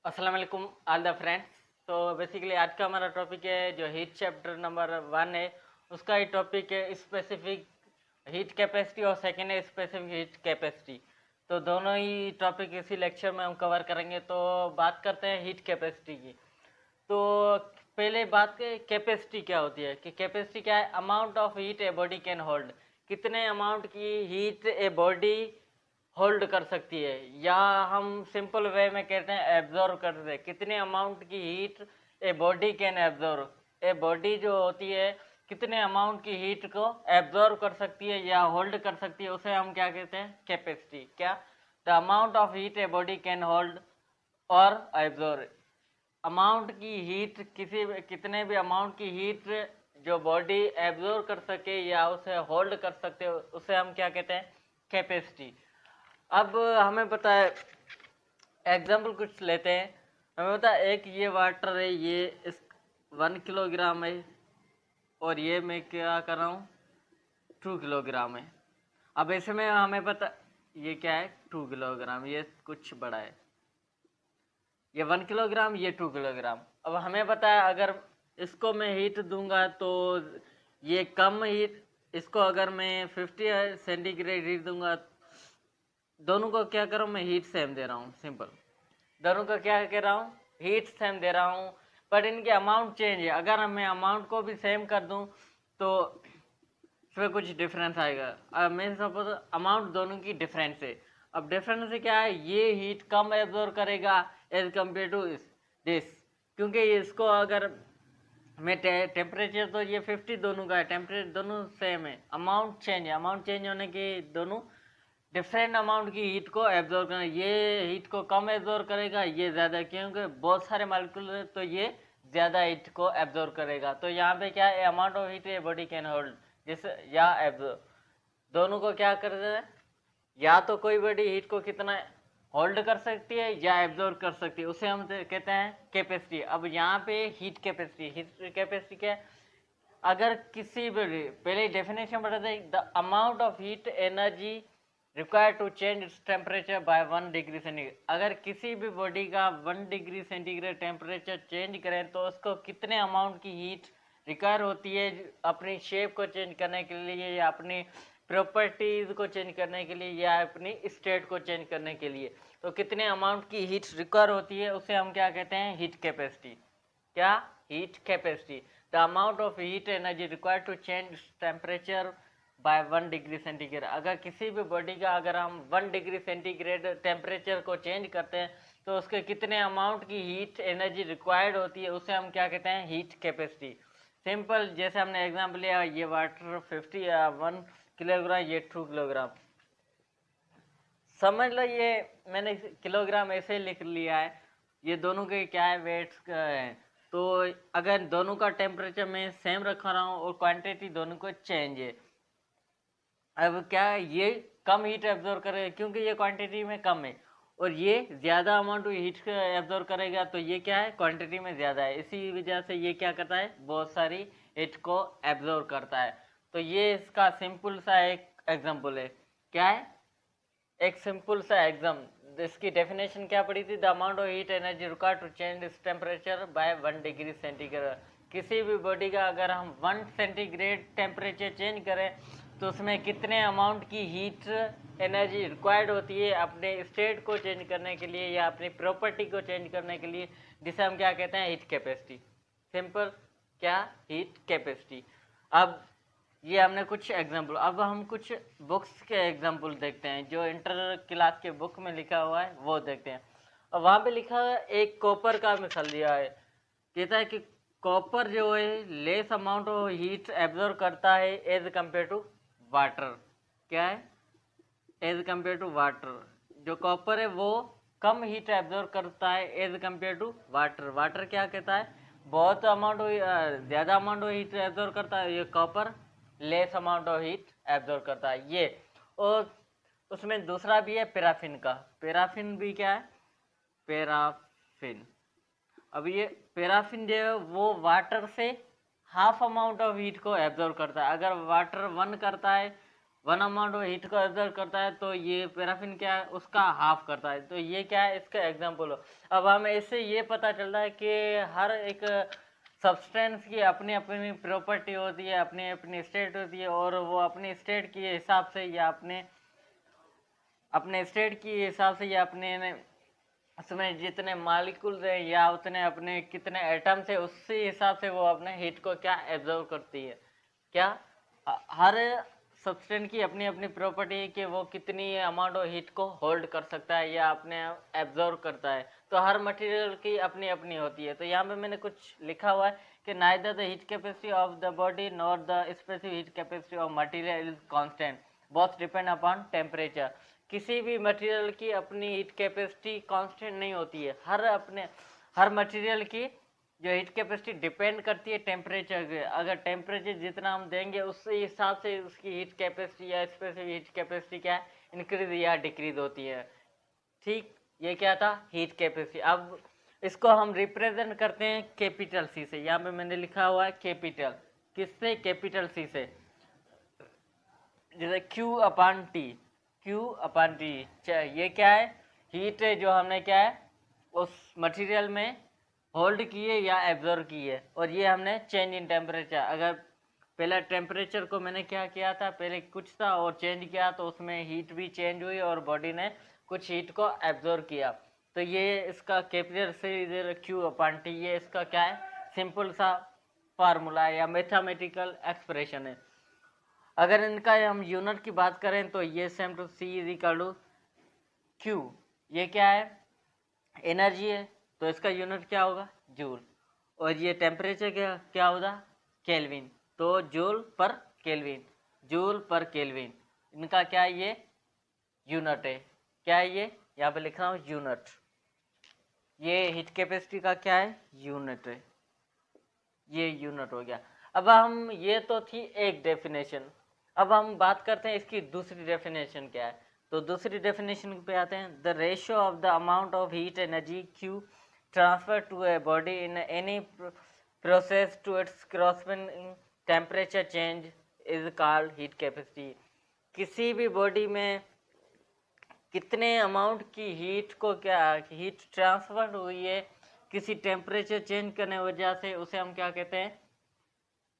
अस्सलाम वालेकुम all the friends. तो बेसिकली आज का हमारा टॉपिक है जो हीट चैप्टर नंबर 1 है, उसका ही टॉपिक है स्पेसिफिक हीट कैपेसिटी और सेकेंड है स्पेसिफिक हीट कैपेसिटी। तो दोनों ही टॉपिक इसी लेक्चर में हम कवर करेंगे। तो बात करते हैं हीट कैपेसिटी की। तो पहले बात करें कैपेसिटी क्या होती है कि कैपेसिटी क्या है, amount of heat a body can hold, कितने अमाउंट की हीट ए बॉडी होल्ड कर सकती है, या हम सिंपल वे में कहते हैं एब्जॉर्व करते हैं, कितने अमाउंट की heat a body can absorb. A body जो होती है कितने अमाउंट की हीट को एब्जॉर्व कर सकती है या होल्ड कर सकती है, उसे हम क्या कहते हैं, कैपेसिटी। क्या, the amount of heat a body can hold और एब्जॉर्व, अमाउंट की हीट, कितने भी अमाउंट की हीट जो बॉडी एब्जॉर्व कर सके या उसे होल्ड कर सकते हो, उसे हम क्या कहते हैं, कैपेसिटी। अब हमें पता है, एग्जाम्पल कुछ लेते हैं। हमें पता है एक ये वाटर है, ये इस 1 किलोग्राम है, और ये मैं क्या कर रहा हूँ 2 किलोग्राम है। अब ऐसे में हमें पता ये क्या है 2 किलोग्राम, ये कुछ बड़ा है, ये 1 किलोग्राम, ये 2 किलोग्राम। अब हमें पता है अगर इसको मैं हीट दूंगा तो ये कम हीट, इसको अगर मैं 50 सेंटीग्रेड हीट दूंगा, दोनों को क्या कर रहा हूँ मैं, हीट सेम दे रहा हूँ, सिंपल। दोनों को क्या कह रहा हूँ, हीट सेम दे रहा हूँ, बट इनके अमाउंट चेंज है। अगर मैं अमाउंट को भी सेम कर दूँ तो इसमें कुछ डिफरेंस आएगा। अब मैं सपोज अमाउंट दोनों की डिफरेंस है। अब डिफरेंस से क्या है, ये हीट कम एब्जॉर्ब करेगा एज कम्पेयर टू दिस, क्योंकि इसको अगर मैं टेम्परेचर तो ये 50 दोनों का है, टेम्परेचर दोनों सेम है, अमाउंट चेंज है, अमाउंट चेंज होने के दोनों डिफरेंट अमाउंट की हीट को एब्जॉर्ब करना। ये हीट को कम एब्जॉर्ब करेगा, ये ज़्यादा, क्योंकि बहुत सारे मालिक्यूल है तो ये ज़्यादा हीट को एब्जॉर्ब करेगा। तो यहाँ पे क्या है, amount of heat a body can hold, जैसे या एब्जॉर्ब, दोनों को क्या कर रहे हैं, या तो कोई बॉडी हीट को कितना होल्ड कर सकती है या एब्जॉर्ब कर सकती है, उसे हम कहते हैं कैपेसिटी। अब यहाँ पे हीट कैपेसिटी क्या है, अगर किसी भी, पहले डेफिनेशन बताते हैं, the amount of heat energy required to change its temperature by 1 degree centigrade. अगर किसी भी बॉडी का 1 डिग्री सेंटीग्रेड टेम्परेचर चेंज करें तो उसको कितने अमाउंट की हीट रिक्वायर होती है अपनी शेप को चेंज करने के लिए, या अपनी प्रॉपर्टीज को चेंज करने के लिए, या अपनी स्टेट को चेंज करने के लिए, तो कितने अमाउंट की हीट रिक्वायर होती है, उसे हम क्या कहते हैं, हीट कैपेसिटी। क्या, heat capacity, the amount of heat energy required to change temperature by 1 degree centigrade. अगर किसी भी बॉडी का अगर हम 1 डिग्री सेंटीग्रेड टेम्परेचर को चेंज करते हैं तो उसके कितने अमाउंट की हीट एनर्जी रिक्वायर्ड होती है, उसे हम क्या कहते हैं, हीट कैपेसिटी। सिंपल, जैसे हमने एग्जाम्पल लिया, ये वाटर 50 या 1 किलोग्राम, ये 2 किलोग्राम, समझ लो ये मैंने किलोग्राम ऐसे लिख लिया है, ये दोनों के क्या है, वेट्स है। तो अगर दोनों का टेम्परेचर मैं सेम रख रहा हूँ और क्वांटिटी दोनों को चेंज है, अब क्या है, ये कम हीट एब्जॉर्ब करेगा क्योंकि ये क्वांटिटी में कम है, और ये ज़्यादा अमाउंट हीट एब्जॉर्ब करेगा तो ये क्या है, क्वांटिटी में ज़्यादा है, इसी वजह से ये क्या करता है, बहुत सारी हीट को एब्जॉर्ब करता है। तो ये इसका सिंपल सा एक एग्जांपल है। क्या है, एक सिंपल सा एग्जाम, इसकी डेफिनेशन क्या पड़ी थी, the amount of heat energy required to change this temperature by 1 degree centigrade. किसी भी बॉडी का अगर हम 1 सेंटीग्रेड टेम्परेचर चेंज करें तो उसमें कितने अमाउंट की हीट एनर्जी रिक्वायर्ड होती है अपने स्टेट को चेंज करने के लिए या अपनी प्रॉपर्टी को चेंज करने के लिए, जिसे हम क्या कहते हैं, हीट कैपेसिटी। सिंपल, क्या, हीट कैपेसिटी। अब ये हमने कुछ एग्जाम्पल, अब हम कुछ बुक्स के एग्जाम्पल देखते हैं, जो इंटर क्लास के बुक में लिखा हुआ है वो देखते हैं। अब वहाँ पे लिखा है, एक कॉपर का मिसाल दिया है, कहता है कि कॉपर जो है less amount of heat absorb करता है एज कम्पेयर टू वाटर। क्या है, एज कम्पेयर टू वाटर, जो कॉपर है वो कम हीट एब्जॉर्ब करता है as compared to water. Water क्या कहता है, बहुत अमाउंट, ज़्यादा अमाउंट ऑफ हीट एब्जॉर्ब करता है, ये copper less amount of heat absorb करता है ये। और उसमें दूसरा भी है पैराफिन का, पैराफिन भी क्या है, पैराफिन। अब ये पैराफिन जो है वो वाटर से हाफ अमाउंट ऑफ हीट को एब्जॉर्ब करता है। अगर वाटर 1 करता है वन अमाउंट ऑफ हीट को एब्जॉर्ब करता है, तो ये पैराफिन क्या है, उसका हाफ करता है। तो ये क्या है, इसका एग्जाम्पल हो। अब हमें इससे ये पता चलता है कि हर एक सब्सटेंस की अपनी अपनी प्रॉपर्टी होती है, अपनी अपनी स्टेट होती है, और वो अपनी स्टेट के हिसाब से या अपने स्टेट के हिसाब से या अपने उसमें जितने मालिक्यूल्स है या उतने अपने कितने एटम्स है, उसी हिसाब से वो अपने हीट को क्या एब्जॉर्व करती है। क्या हर सब्सटेंस की अपनी अपनी प्रॉपर्टी है कि वो कितनी अमाउंट ऑफ हीट को होल्ड कर सकता है या अपने एब्जॉर्व करता है। तो हर मटेरियल की अपनी अपनी होती है। तो यहाँ पे मैंने कुछ लिखा हुआ है कि neither the heat capacity of the body nor the specific heat capacity of material is constant, both depend upon temperature. किसी भी मटेरियल की अपनी हीट कैपेसिटी कांस्टेंट नहीं होती है। हर मटेरियल की जो हीट कैपेसिटी डिपेंड करती है टेम्परेचर पे। अगर टेम्परेचर जितना हम देंगे उस हिसाब से उसकी हीट कैपेसिटी या स्पेसिफिक हीट कैपेसिटी क्या है, इंक्रीज या डिक्रीज होती है। ठीक, ये क्या था, हीट कैपेसिटी। अब इसको हम रिप्रेजेंट करते हैं कैपिटल सी से। यहाँ पे मैंने लिखा हुआ है कैपिटल, किससे, कैपिटल सी से, जैसे Q upon T. Q upon T ये क्या है, हीट है जो हमने क्या है उस मटेरियल में होल्ड की है या एब्जॉर्व की है। और ये हमने चेंज इन टेम्परेचर, अगर पहले टेम्परेचर को मैंने क्या किया था, पहले कुछ था और चेंज किया, तो उसमें हीट भी चेंज हुई और बॉडी ने कुछ हीट को एब्जॉर्व किया। तो ये इसका कैपिटल से इधर क्यू अपॉन टी, ये इसका क्या है, सिंपल सा फार्मूला है या मैथमेटिकल एक्सप्रेशन है। अगर इनका हम यूनिट की बात करें तो ये same to C is equal to Q. ये क्या है, एनर्जी है, तो इसका यूनिट क्या होगा, जूल। और ये टेम्परेचर क्या होगा, केल्विन। तो जूल पर केल्विन, जूल पर केल्विन, इनका क्या है, ये यूनिट है। क्या है ये, यहाँ पे लिख रहा हूँ यूनिट। ये हीट कैपेसिटी का क्या है, यूनिट है, ये यूनिट हो गया। अब हम, ये तो थी एक डेफिनेशन। अब हम बात करते हैं इसकी दूसरी डेफिनेशन क्या है। तो दूसरी डेफिनेशन पे आते हैं, the ratio of the amount of heat energy Q transfer to a body in any process to its corresponding temperature change is called heat capacity. किसी भी बॉडी में कितने अमाउंट की हीट को क्या हीट ट्रांसफर हुई है किसी टेम्परेचर चेंज करने की वजह से, उसे हम क्या कहते हैं,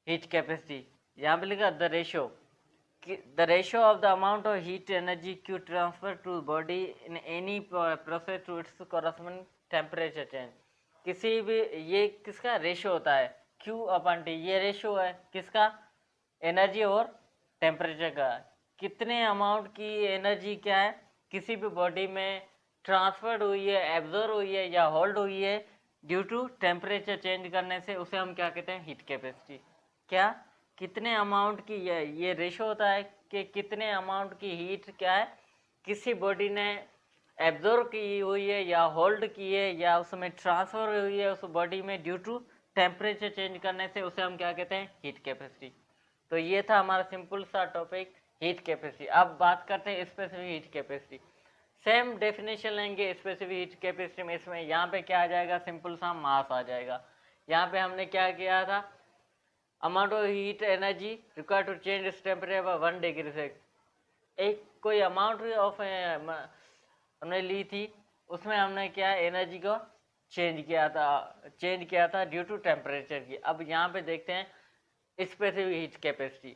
हीट कैपेसिटी। यहाँ पे लिखा the ratio of the amount of heat energy Q transfer to body in any process to its corresponding temperature change. किसी भी, ये किसका रेशियो होता है, क्यू अपॉन टी, ये रेशियो है किसका, एनर्जी और टेम्परेचर का। कितने अमाउंट की एनर्जी क्या है किसी भी बॉडी में ट्रांसफर्ड हुई है, एब्जॉर्व हुई है या होल्ड हुई है ड्यू टू टेम्परेचर चेंज करने से, उसे हम क्या कहते हैं, हीट कैपेसिटी। क्या, कितने अमाउंट की, ये रेशो होता है कि कितने अमाउंट की हीट क्या है किसी बॉडी ने एब्जॉर्व की हुई है या होल्ड की है या उसमें ट्रांसफर हुई है उस बॉडी में ड्यू टू टेम्परेचर चेंज करने से, उसे हम क्या कहते हैं, हीट कैपेसिटी। तो ये था हमारा सिंपल सा टॉपिक, हीट कैपेसिटी। अब बात करते हैं specific heat capacity. Same definition लेंगे स्पेसिफिक हीट कैपेसिटी में। इसमें यहाँ पे क्या आ जाएगा, सिंपल सा मास आ जाएगा। यहाँ पे हमने क्या किया था, amount of heat energy required to change its temperature by 1 degree से। एक कोई अमाउंट ऑफ हमने ली थी, उसमें हमने क्या एनर्जी को चेंज किया था ड्यू टू टेम्परेचर की। अब यहाँ पे देखते हैं specific heat capacity.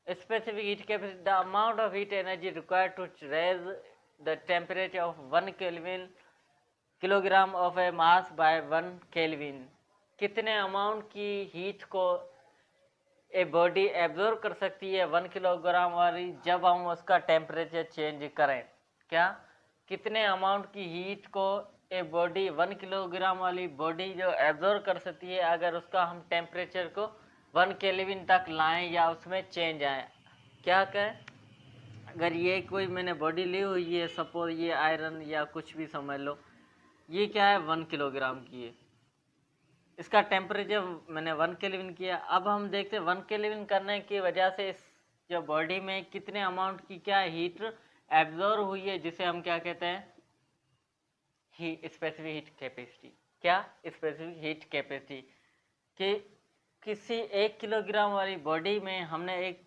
Specific heat capacity, the amount of heat energy required to raise the temperature of 1 kelvin kilogram of a mass by 1 kelvin. कितने अमाउंट की हीट को ए बॉडी एब्जॉर्व कर सकती है 1 किलोग्राम वाली, जब हम उसका टेम्परेचर चेंज करें। क्या, कितने अमाउंट की हीट को ए बॉडी 1 किलोग्राम वाली बॉडी जो एब्जॉर्व कर सकती है अगर उसका हम टेम्परेचर को 1 केल्विन तक लाएं या उसमें चेंज आए। क्या कहें, अगर ये कोई मैंने बॉडी ली हुई है, सपोज ये आयरन या कुछ भी समझ लो, ये क्या है 1 किलोग्राम की है, इसका टेम्परेचर मैंने 1 केल्विन किया। अब हम देखते हैं 1 केल्विन करने की वजह से इस जो बॉडी में कितने अमाउंट की क्या हीट एब्जॉर्व हुई है, जिसे हम क्या कहते हैं, स्पेसिफिक हीट कैपेसिटी। क्या, स्पेसिफिक हीट कैपेसिटी कि किसी 1 किलोग्राम वाली बॉडी में हमने एक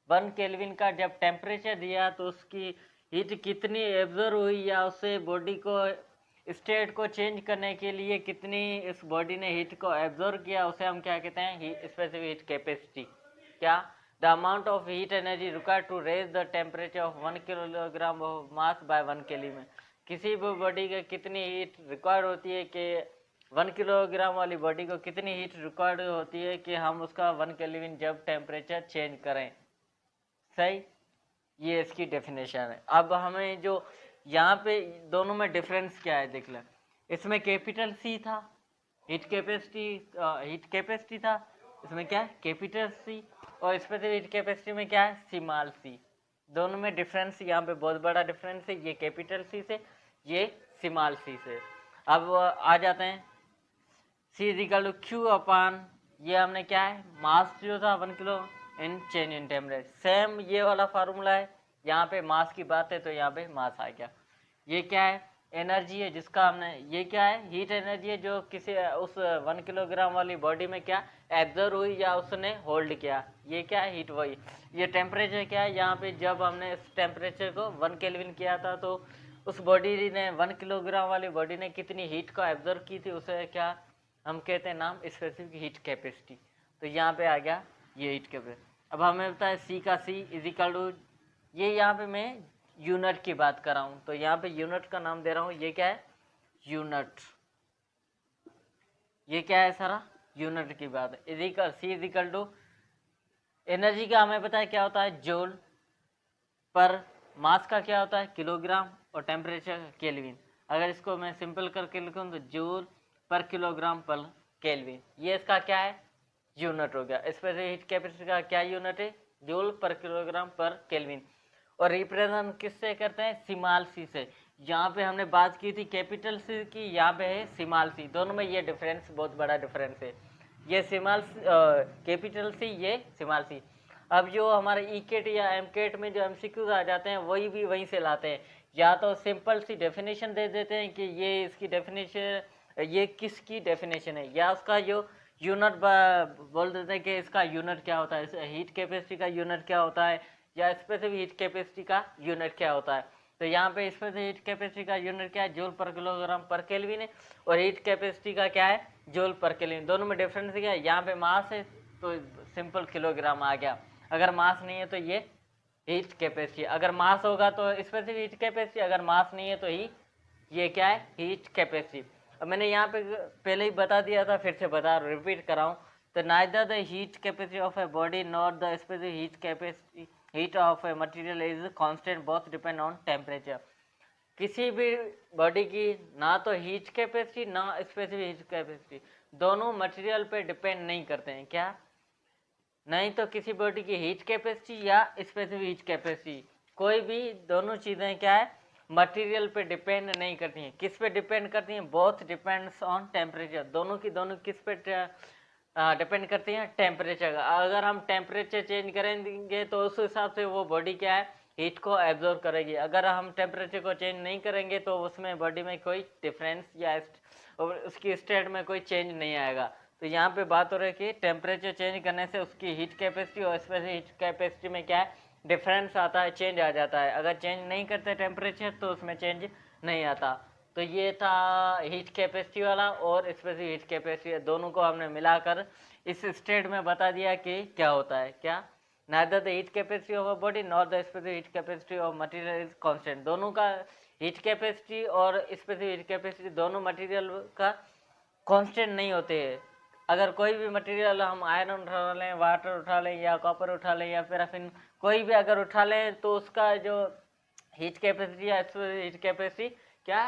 1 केल्विन का जब टेम्परेचर दिया तो उसकी हीट कितनी एब्जॉर्ब हुई या उससे बॉडी को स्टेट को चेंज करने के लिए कितनी इस बॉडी ने हीट को एब्जॉर्ब किया, उसे हम क्या कहते हैं, स्पेसिफिक हीट कैपेसिटी। क्या? The amount of heat energy required to raise the temperature of 1 kilogram of mass by 1 kelvin. किसी भी बॉडी का कितनी हीट रिक्वायर्ड होती है कि 1 किलोग्राम वाली बॉडी को कितनी हीट रिक्वायर्ड होती है कि हम उसका 1 केल्विन जब टेम्परेचर चेंज करें। सही, ये इसकी डेफिनेशन है। अब हमें जो यहाँ पे दोनों में डिफरेंस क्या है देख लें। इसमें कैपिटल सी था हीट कैपेसिटी था, इसमें क्या है कैपिटल सी, और स्पेसिफिक हीट कैपेसिटी में क्या है स्मॉल सी। दोनों में डिफरेंस यहाँ पे बहुत बड़ा डिफरेंस है, ये कैपिटल सी से, ये स्मॉल सी से। अब आ जाते हैं सी इज इक्वल टू क्यू अपान, ये हमने क्या है मास जो था 1 kilo in change in temperature, same ये वाला फार्मूला है। यहाँ पे मास की बात है तो यहाँ पे मास आ गया। ये क्या है एनर्जी है जिसका हमने, ये क्या है हीट एनर्जी है जो किसी उस 1 किलोग्राम वाली बॉडी में क्या एब्जॉर्ब हुई या उसने होल्ड किया, ये क्या है हीट वही। ये टेम्परेचर क्या है, यहाँ पे जब हमने इस टेम्परेचर को 1 केल्विन किया था तो उस बॉडी ने 1 किलोग्राम वाली बॉडी ने कितनी हीट को एब्जॉर्ब की थी, उसे क्या हम कहते हैं नाम स्पेसिफिक हीट कैपेसिटी। तो यहाँ पे आ गया ये हीट कैपेसिटी। अब हमें बताया सी का सी इज इक्वल टू, ये यहाँ पे मैं यूनिट की बात कर रहा हूँ तो यहाँ पे यूनिट का नाम दे रहा हूँ, ये क्या है यूनिट, ये क्या है सारा यूनिट की बात है। Is equal C is equal to energy का हमें पता है क्या होता है जूल पर, मास का क्या होता है किलोग्राम, और टेम्परेचर केल्विन। अगर इसको मैं सिंपल करके लिखूँ तो जूल पर किलोग्राम पर केल्विन, ये इसका क्या है यूनिट हो गया। स्पेसिफिक हीट कैपेसिटी का क्या यूनिट है जूल पर किलोग्राम पर केल्विन। और रिप्रेजेंट किससे करते हैं स्मॉल सी से। यहाँ पे हमने बात की थी कैपिटल सी की, यहाँ पे है स्मॉल सी, दोनों में ये डिफरेंस बहुत बड़ा डिफरेंस है, ये स्मॉल कैपिटल सी, ये स्मॉल सी। अब जो हमारे ईकेट या एमकेट में जो एमसीक्यूज आ जाते हैं वही भी वहीं से लाते हैं, या तो सिंपल सी डेफिनेशन दे देते हैं कि ये इसकी डेफिनेशन, ये किसकी डेफिनेशन है, या उसका जो यूनिट बोल देते हैं कि इसका यूनिट क्या होता है, हीट कैपेसिटी का यूनिट क्या होता है, या स्पेसिफिक हीट कैपेसिटी का यूनिट क्या होता है। तो यहाँ पे स्पेसिफिक हीट कैपेसिटी का यूनिट क्या है जूल पर किलोग्राम पर केल्विन है, और हीट कैपेसिटी का क्या है जूल पर केल्विन। दोनों में डिफरेंस क्या है, यहाँ पे मास है तो सिंपल किलोग्राम आ गया, अगर मास नहीं है तो ये हीट कैपेसिटी, अगर मास होगा तो स्पेसिफिक हीट कैपेसिटी, अगर मास नहीं है तो ही ये क्या है हीट कैपेसिटी। अब मैंने यहाँ पे पहले ही बता दिया था, फिर से रिपीट कराऊँ तो neither the heat capacity of a body not the specific heat capacity heat of a material is constant, both depend on temperature. किसी भी बॉडी की ना तो हीट कैपेसिटी ना स्पेसिफिक हीट कैपेसिटी, दोनों मटेरियल पे डिपेंड नहीं करते हैं। क्या नहीं तो किसी बॉडी की हीट कैपेसिटी या स्पेसिफिक हीट कैपेसिटी, कोई भी दोनों चीज़ें क्या है मटेरियल पे डिपेंड नहीं करती हैं। किस पे डिपेंड करती हैं, बोथ डिपेंड्स ऑन टेम्परेचर, दोनों की दोनों किस पे डिपेंड करती हैं टेम्परेचर का। अगर हम टेम्परेचर चेंज करेंगे तो उस हिसाब से वो बॉडी क्या है हीट को एब्जॉर्ब करेगी, अगर हम टेम्परेचर को चेंज नहीं करेंगे तो उसमें बॉडी में कोई डिफरेंस या उसकी स्टेट में कोई चेंज नहीं आएगा। तो यहाँ पे बात हो रही है कि टेम्परेचर चेंज करने से उसकी हीट कैपेसिटी और स्पेसिफिक हीट कैपेसिटी में क्या है डिफरेंस आता है, चेंज आ जाता है। अगर चेंज नहीं करते टेम्परेचर तो उसमें चेंज नहीं आता। तो ये था हीट कैपेसिटी वाला और स्पेसिफिक हीट कैपेसिटी, दोनों को हमने मिलाकर इस स्टेट में बता दिया कि क्या होता है। क्या neither the heat capacity of a body nor the specific heat capacity of material is constant, दोनों का हीट कैपेसिटी और स्पेसिफिक हीट कैपेसिटी दोनों मटेरियल का कांस्टेंट नहीं होते हैं। अगर कोई भी मटेरियल हम आयरन उठा लें, वाटर उठा लें या कॉपर उठा लें या पैराफिन कोई भी अगर उठा लें तो उसका जो हीट कैपेसिटी या हीट कैपेसिटी क्या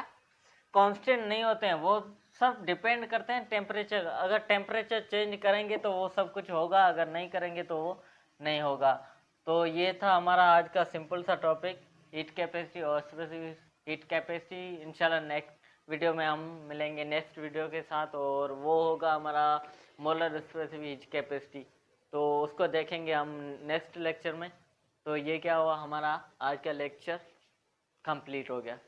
कांस्टेंट नहीं होते हैं, वो सब डिपेंड करते हैं टेम्परेचर। अगर टेम्परेचर चेंज करेंगे तो वो सब कुछ होगा, अगर नहीं करेंगे तो वो नहीं होगा। तो ये था हमारा आज का सिंपल सा टॉपिक हीट कैपेसिटी और स्पेसिफिक हीट कैपेसिटी। इंशाल्लाह नेक्स्ट वीडियो में हम मिलेंगे नेक्स्ट वीडियो के साथ, और वो होगा हमारा मोलर स्पेसिफिक हीट कैपेसिटी, तो उसको देखेंगे हम नेक्स्ट लेक्चर में। तो ये क्या हुआ हमारा आज का लेक्चर कंप्लीट हो गया।